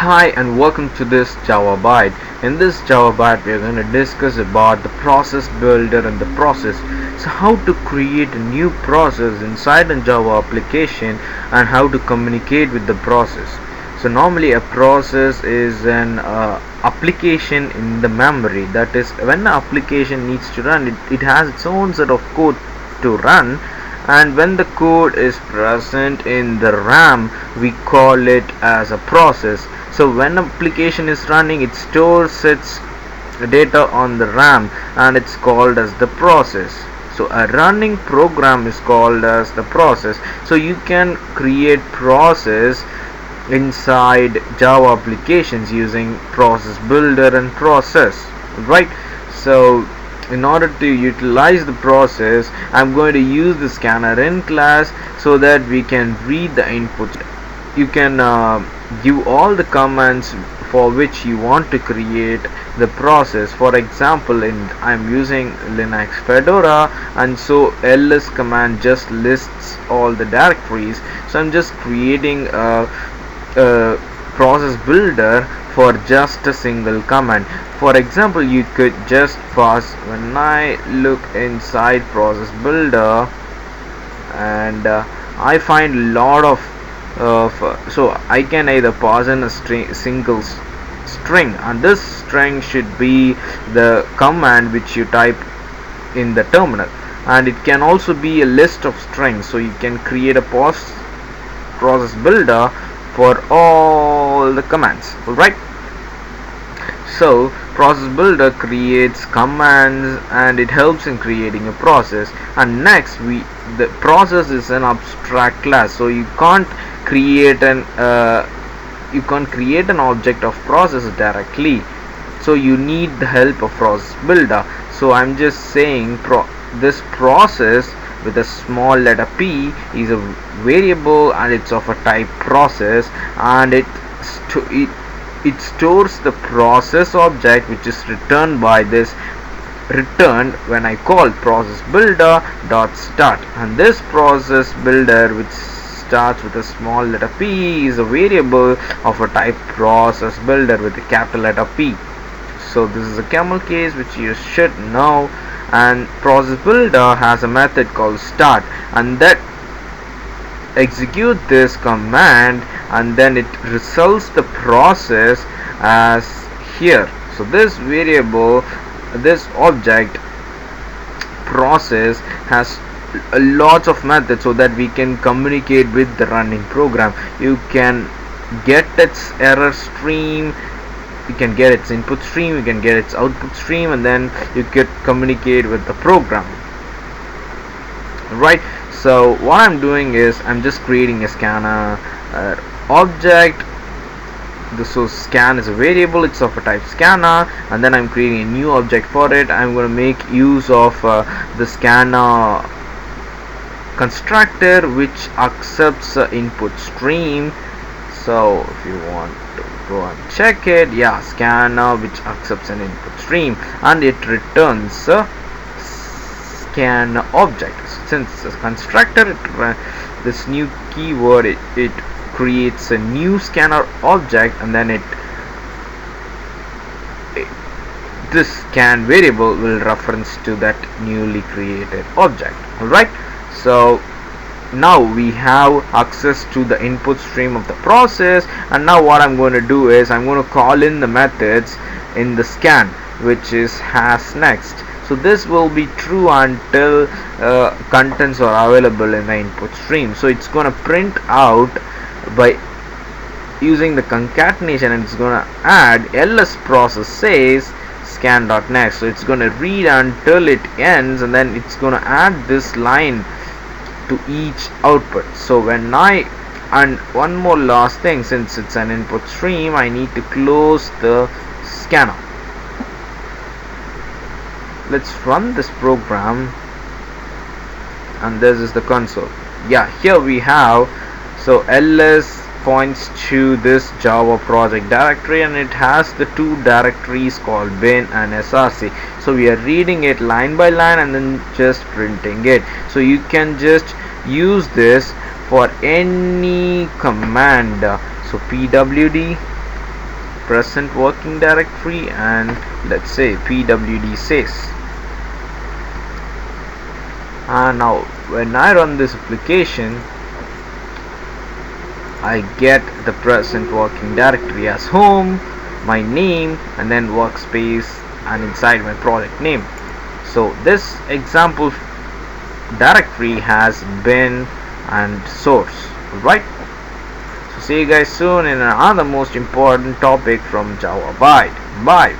Hi and welcome to this Java Byte. In this Java Byte we are going to discuss about the process builder and the process. So how to create a new process inside a Java application and how to communicate with the process. So normally a process is an application in the memory. That is, when an application needs to run, it has its own set of code to run, and when the code is present in the RAM we call it as a process. So when application is running, it stores its data on the RAM and it's called as the process. So a running program is called as the process. So you can create process inside Java applications using process builder and process, right? So in order to utilize the process, I'm going to use the scanner in class so that we can read the input. You can give all the commands for which you want to create the process. For example, I'm using Linux Fedora, and so ls command just lists all the directories. So I'm just creating a process builder for just a single command. For example, you could just pass, when I look inside process builder, and I find a lot of so I can either pass in a single string, and this string should be the command which you type in the terminal, and it can also be a list of strings. So you can create a process builder for all the commands. Alright, so process builder creates commands and it helps in creating a process. And next, the process is an abstract class, so you can't create an object of process directly, so you need the help of process builder. So I'm just saying this process with a small letter p is a variable and it's of a type process, and it stores the process object which is returned by this returned when I call process builder dot start. And this process builder, which starts with a small letter p, is a variable of a type process builder with a capital letter P. So this is a camel case which you should know. And process builder has a method called start, and that execute this command, and then it results the process as here. So this variable, this object process has a lot of methods so that we can communicate with the running program. You can get its error stream, you can get its input stream, you can get its output stream, and then you can communicate with the program, right? So what I'm doing is I'm just creating a scanner object. So scan is a variable, it's of a type scanner, and then I'm creating a new object for it. I'm going to make use of the scanner constructor which accepts input stream. So if you want to go and check it, yeah, scanner which accepts an input stream, and it returns a scan object. Since a constructor, this new keyword, it creates a new scanner object, and then this scan variable will reference to that newly created object. Alright, so now we have access to the input stream of the process, and now what I'm going to do is I'm going to call in the methods in the scan, which is has next. So this will be true until contents are available in the input stream. So it's going to print out by using the concatenation, and it's going to add ls process says scan.next. So it's going to read until it ends, and then it's going to add this line to each output. So and one more last thing, since it's an input stream, I need to close the scanner. Let's run this program, and this is the console. Yeah, here we have, so ls points to this Java project directory, and it has the two directories called bin and src. So we are reading it line by line and then just printing it. So you can just use this for any command. So pwd present working directory, and let's say pwd sys. And now when I run this application, I get the present working directory as home, my name, and then workspace, and inside my project name. So this example directory has bin and source. Alright, so see you guys soon in another most important topic from Java Byte. Bye.